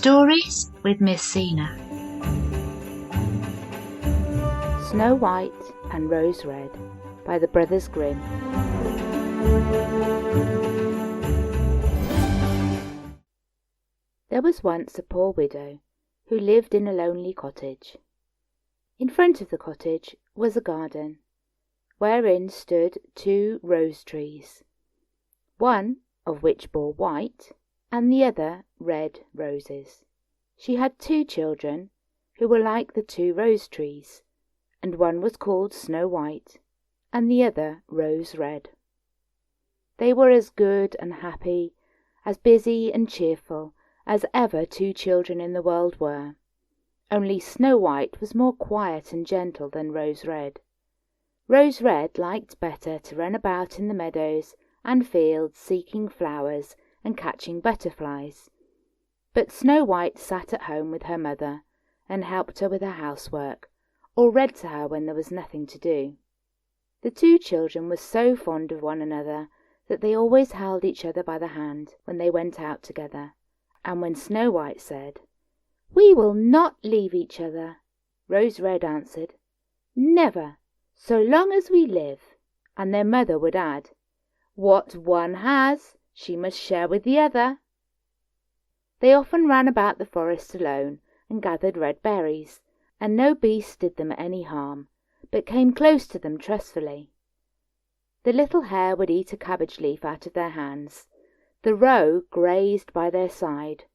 Stories with Miss Sina. Snow White and Rose-Red by the Brothers Grimm. There was once a poor widow who lived in a lonely cottage. In front of the cottage was a garden, wherein stood 2 rose trees, one of which bore white and the other red roses. She had 2 children who were like the 2 rose trees, and one was called Snow White and the other Rose-Red. They were as good and happy, as busy and cheerful as ever 2 children in the world were, only Snow White was more quiet and gentle than Rose-Red. Rose-Red liked better to run about in the meadows and fields seeking flowers and catching butterflies, but Snow White sat at home with her mother and helped her with her housework, or read to her when there was nothing to do. The 2 children were so fond of one another that they always held each other by the hand when they went out together, and when Snow White said, "We will not leave each other," Rose-Red answered, "Never, so long as we live," and their mother would add, "What one has, she must share with the other." They often ran about the forest alone and gathered red berries, and no beast did them any harm, but came close to them trustfully. The little hare would eat a cabbage leaf out of their hands, the roe grazed by their side,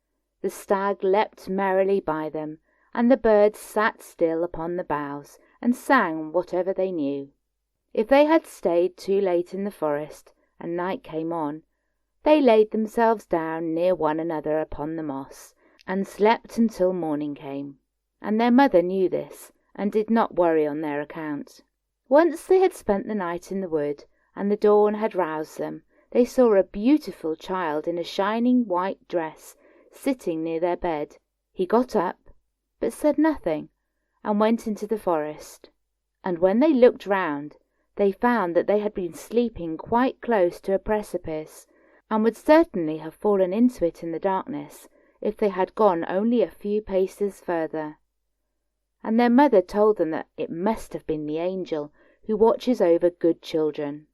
the stag leapt merrily by them, and the birds sat still upon the boughs and sang whatever they knew. If they had stayed too late in the forest and night came on, they laid themselves down near one another upon the moss, and slept until morning came, and their mother knew this, and did not worry on their account. Once they had spent the night in the wood, and the dawn had roused them, they saw a beautiful child in a shining white dress sitting near their bed. He got up, but said nothing, and went into the forest, and when they looked round, they found that they had been sleeping quite close to a precipice, and would certainly have fallen into it in the darkness if they had gone only a few paces further. And their mother told them that it must have been the angel who watches over good children.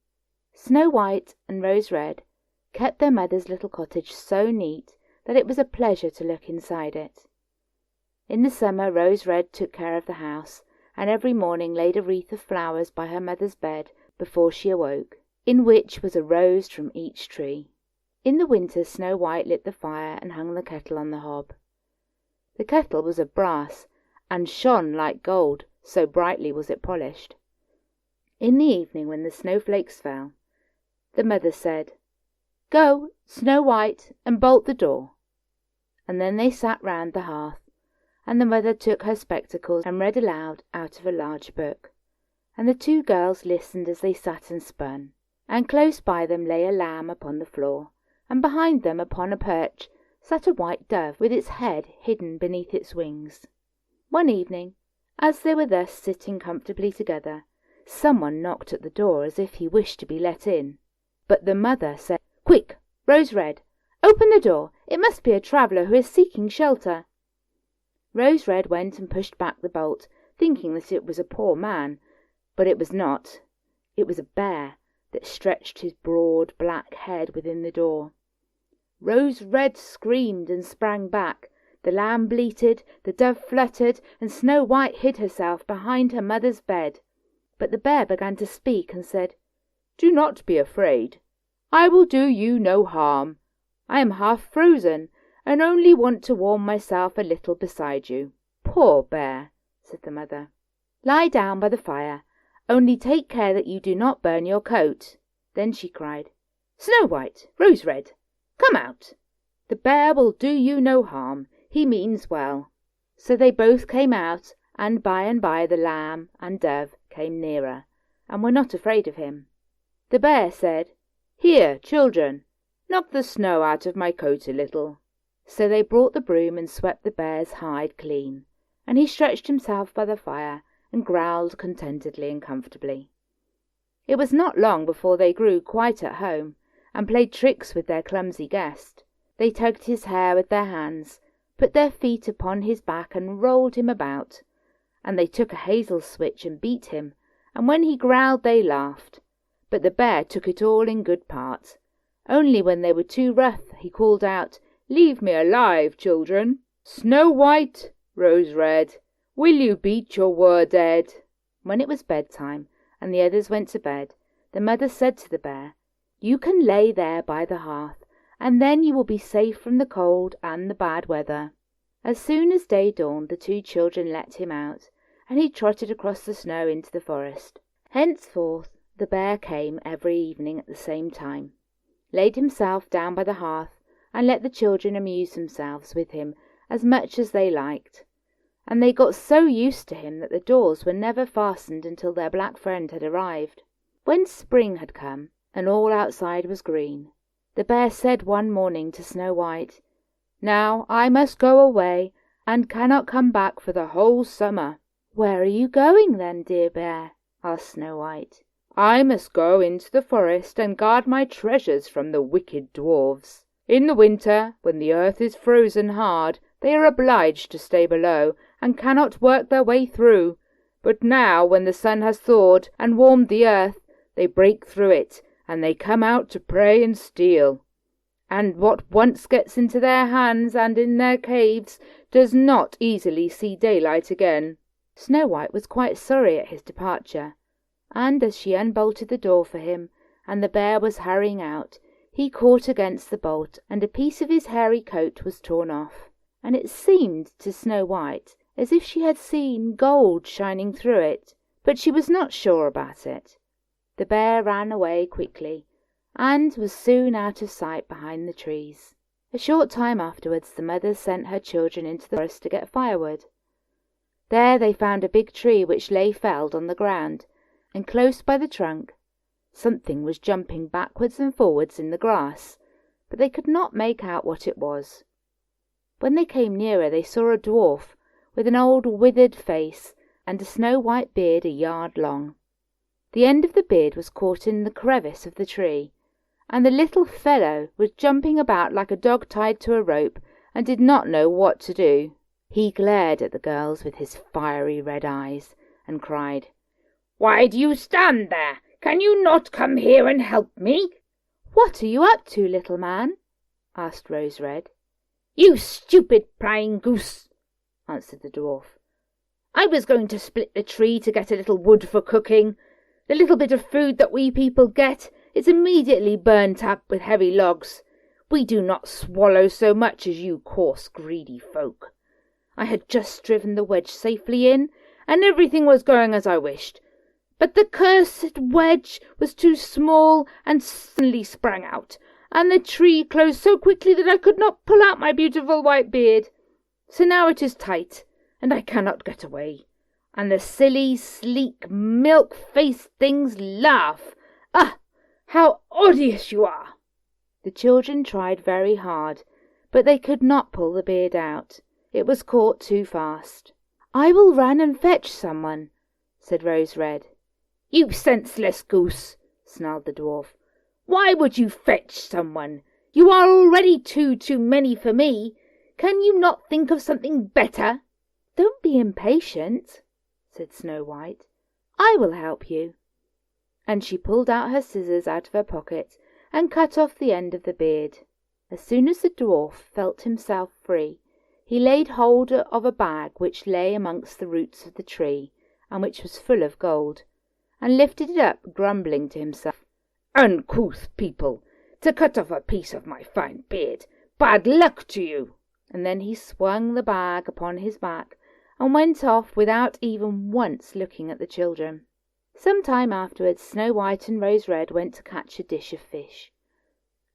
Snow White and Rose-Red kept their mother's little cottage so neat that it was a pleasure to look inside it. In the summer Rose-Red took care of the house, and every morning laid a wreath of flowers by her mother's bed before she awoke, in which was a rose from each tree. In the winter Snow White lit the fire and hung the kettle on the hob. The kettle was of brass, and shone like gold, so brightly was it polished. In the evening, when the snowflakes fell, the mother said, "Go, Snow White, and bolt the door." And then they sat round the hearth, and the mother took her spectacles and read aloud out of a large book, and the 2 girls listened as they sat and spun, and close by them lay a lamb upon the floor, and behind them upon a perch sat a white dove with its head hidden beneath its wings. One evening, as they were thus sitting comfortably together, someone knocked at the door as if he wished to be let in, but the mother said, "Quick, Rose-Red, open the door, it must be a traveller who is seeking shelter." Rose-Red went and pushed back the bolt, thinking that it was a poor man, but it was not. It was a bear that stretched his broad black head within the door. Rose-Red screamed and sprang back, the lamb bleated, the dove fluttered, and Snow White hid herself behind her mother's bed. But the bear began to speak and said, "Do not be afraid. I will do you no harm. I am half frozen, and only want to warm myself a little beside you." "Poor bear," said the mother. "Lie down by the fire, only take care that you do not burn your coat." Then she cried, "Snow White, Rose-Red, come out. The bear will do you no harm. He means well." So they both came out, and by the lamb and dove came nearer, and were not afraid of him. The bear said, "Here, children, knock the snow out of my coat a little." So they brought the broom and swept the bear's hide clean, and he stretched himself by the fire and growled contentedly and comfortably. It was not long before they grew quite at home, and played tricks with their clumsy guest. They tugged his hair with their hands, put their feet upon his back and rolled him about. And they took a hazel switch and beat him, and when he growled they laughed. But the bear took it all in good part. Only when they were too rough he called out, "Leave me alive, children. Snow White, Rose-Red, will you beat your were dead?" When it was bedtime, and the others went to bed, the mother said to the bear, "You can lay there by the hearth, and then you will be safe from the cold and the bad weather." As soon as day dawned, the two children let him out, and he trotted across the snow into the forest. Henceforth the bear came every evening at the same time, laid himself down by the hearth, and let the children amuse themselves with him as much as they liked. And they got so used to him that the doors were never fastened until their black friend had arrived. When spring had come, and all outside was green, the bear said one morning to Snow White, "Now I must go away, and cannot come back for the whole summer." "Where are you going then, dear bear?" asked Snow White. "I must go into the forest and guard my treasures from the wicked dwarfs. In the winter, when the earth is frozen hard, they are obliged to stay below, and cannot work their way through. But now, when the sun has thawed and warmed the earth, they break through it, and they come out to prey and steal. And what once gets into their hands and in their caves does not easily see daylight again." Snow White was quite sorry at his departure, and as she unbolted the door for him, and the bear was hurrying out, he caught against the bolt, and a piece of his hairy coat was torn off, and it seemed to Snow White as if she had seen gold shining through it, but she was not sure about it. The bear ran away quickly, and was soon out of sight behind the trees. A short time afterwards the mother sent her children into the forest to get firewood. There they found a big tree which lay felled on the ground, and close by the trunk something was jumping backwards and forwards in the grass, but they could not make out what it was. When they came nearer they saw a dwarf with an old withered face and a snow-white beard a yard long. The end of the beard was caught in the crevice of the tree, and the little fellow was jumping about like a dog tied to a rope, and did not know what to do. He glared at the girls with his fiery red eyes, and cried, "Why do you stand there? Can you not come here and help me?" "What are you up to, little man?" asked Rose-Red. "You stupid prying goose," answered the dwarf. "I was going to split the tree to get a little wood for cooking. The little bit of food that we people get is immediately burnt up with heavy logs. We do not swallow so much as you coarse, greedy folk. I had just driven the wedge safely in, and everything was going as I wished. But the cursed wedge was too small and suddenly sprang out, and the tree closed so quickly that I could not pull out my beautiful white beard. So now it is tight, and I cannot get away. And the silly, sleek, milk-faced things laugh. Ah, how odious you are!" The children tried very hard, but they could not pull the beard out. It was caught too fast. "I will run and fetch someone," said Rose-Red. "You senseless goose," snarled the dwarf. "Why would you fetch someone? You are already too many for me. Can you not think of something better?" "Don't be impatient," said Snow White. "I will help you." And she pulled out her scissors out of her pocket and cut off the end of the beard. As soon as the dwarf felt himself free, he laid hold of a bag which lay amongst the roots of the tree, and which was full of gold, and lifted it up, grumbling to himself, "Uncouth people, to cut off a piece of my fine beard! Bad luck to you!" And then he swung the bag upon his back, and went off without even once looking at the children. Some time afterwards Snow White and Rose-Red went to catch a dish of fish.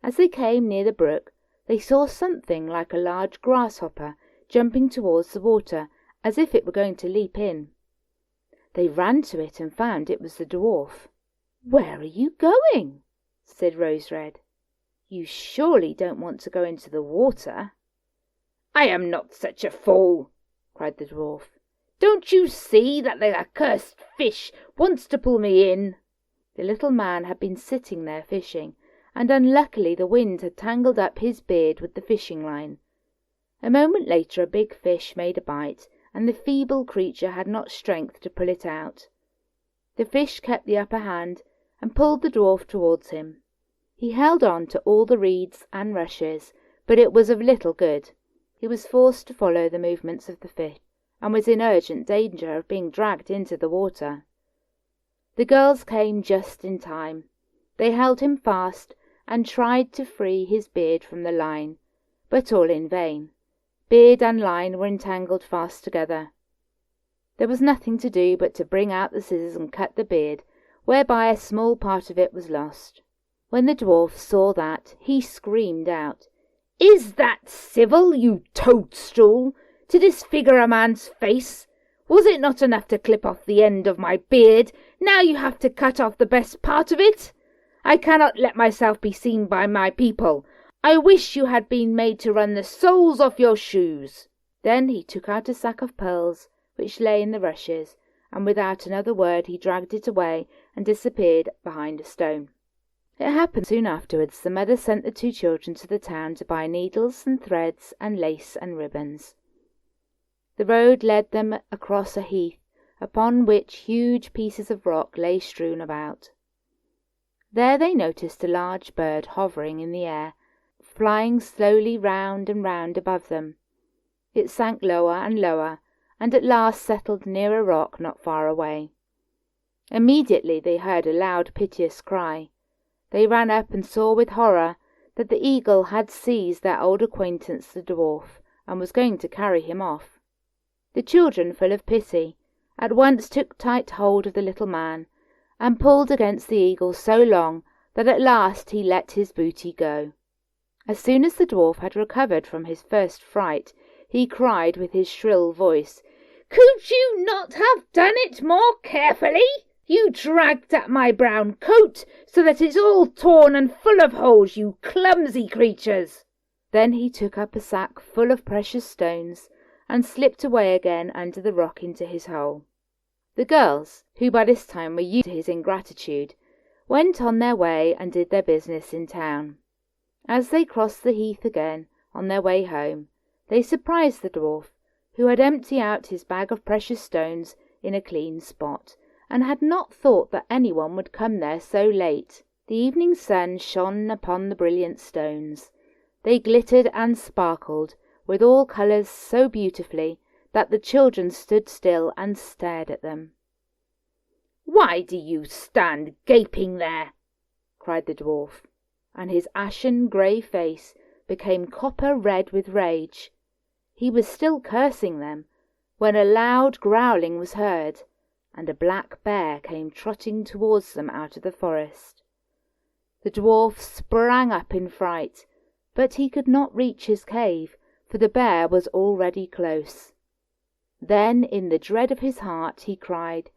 As they came near the brook, they saw something like a large grasshopper jumping towards the water, as if it were going to leap in. They ran to it and found it was the dwarf. "Where are you going?" said Rose-Red. "You surely don't want to go into the water?" "I am not such a fool," cried the dwarf. "Don't you see that the accursed fish wants to pull me in?" The little man had been sitting there fishing, and unluckily the wind had tangled up his beard with the fishing line. A moment later a big fish made a bite, and the feeble creature had not strength to pull it out. The fish kept the upper hand and pulled the dwarf towards him. He held on to all the reeds and rushes, but it was of little good. He was forced to follow the movements of the fish, and was in urgent danger of being dragged into the water. The girls came just in time. They held him fast and tried to free his beard from the line, but all in vain. Beard and line were entangled fast together. There was nothing to do but to bring out the scissors and cut the beard, whereby a small part of it was lost. When the dwarf saw that, he screamed out, "Is that civil, you toadstool, to disfigure a man's face? Was it not enough to clip off the end of my beard? Now you have to cut off the best part of it. I cannot let myself be seen by my people. I wish you had been made to run the soles off your shoes." Then he took out a sack of pearls, which lay in the rushes, and without another word he dragged it away and disappeared behind a stone. It happened soon afterwards the mother sent the two children to the town to buy needles and threads and lace and ribbons. The road led them across a heath, upon which huge pieces of rock lay strewn about. There they noticed a large bird hovering in the air, flying slowly round and round above them. It sank lower and lower, and at last settled near a rock not far away. Immediately they heard a loud piteous cry. They ran up and saw with horror that the eagle had seized their old acquaintance the dwarf, and was going to carry him off. The children, full of pity, at once took tight hold of the little man, and pulled against the eagle so long that at last he let his booty go. As soon as the dwarf had recovered from his first fright, he cried with his shrill voice, "Could you not have done it more carefully? You dragged at my brown coat so that it's all torn and full of holes, you clumsy creatures." Then he took up a sack full of precious stones and slipped away again under the rock into his hole. The girls, who by this time were used to his ingratitude, went on their way and did their business in town. As they crossed the heath again on their way home, they surprised the dwarf, who had emptied out his bag of precious stones in a clean spot, and had not thought that anyone would come there so late. The evening sun shone upon the brilliant stones. They glittered and sparkled with all colours so beautifully that the children stood still and stared at them. "Why do you stand gaping there?" cried the dwarf, and his ashen grey face became copper red with rage. He was still cursing them when a loud growling was heard, and a black bear came trotting towards them out of the forest. The dwarf sprang up in fright, but he could not reach his cave, for the bear was already close. Then, in the dread of his heart, he cried,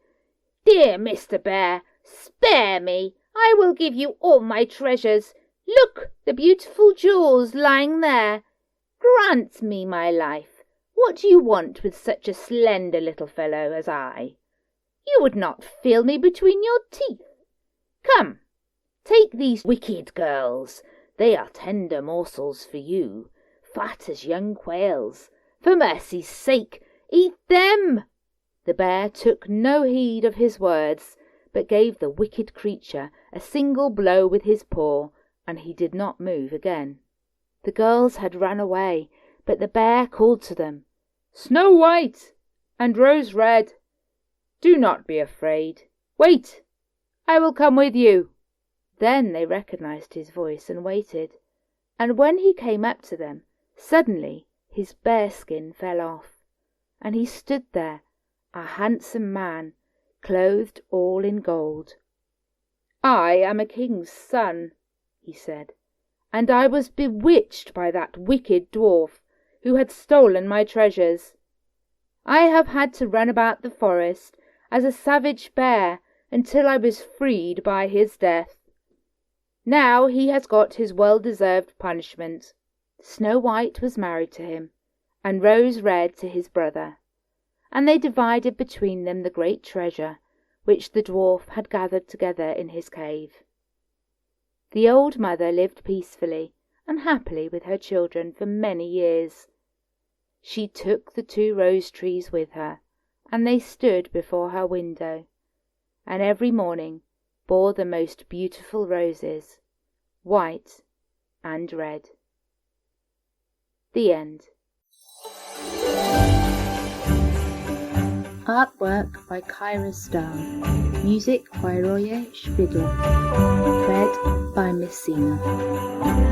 "Dear Mr. Bear, spare me! I will give you all my treasures. Look, the beautiful jewels lying there. Grant me my life. What do you want with such a slender little fellow as I? You would not feel me between your teeth. Come, take these wicked girls. They are tender morsels for you, fat as young quails. For mercy's sake, eat them." The bear took no heed of his words, but gave the wicked creature a single blow with his paw, and he did not move again. The girls had run away, but the bear called to them, "Snow White and Rose-Red, do not be afraid. Wait, I will come with you." Then they recognized his voice and waited, and when he came up to them, suddenly his bearskin fell off, and he stood there, a handsome man, clothed all in gold. "I am a king's son," he said, "and I was bewitched by that wicked dwarf who had stolen my treasures. I have had to run about the forest as a savage bear until I was freed by his death. Now he has got his well-deserved punishment." Snow White was married to him, and Rose-Red to his brother, and they divided between them the great treasure which the dwarf had gathered together in his cave. The old mother lived peacefully and happily with her children for many years. She took the 2 rose trees with her, and they stood before her window, and every morning bore the most beautiful roses, white and red. The end. Artwork by Kyra Stone. Music by Roye Spidler. Read by Miss Sina.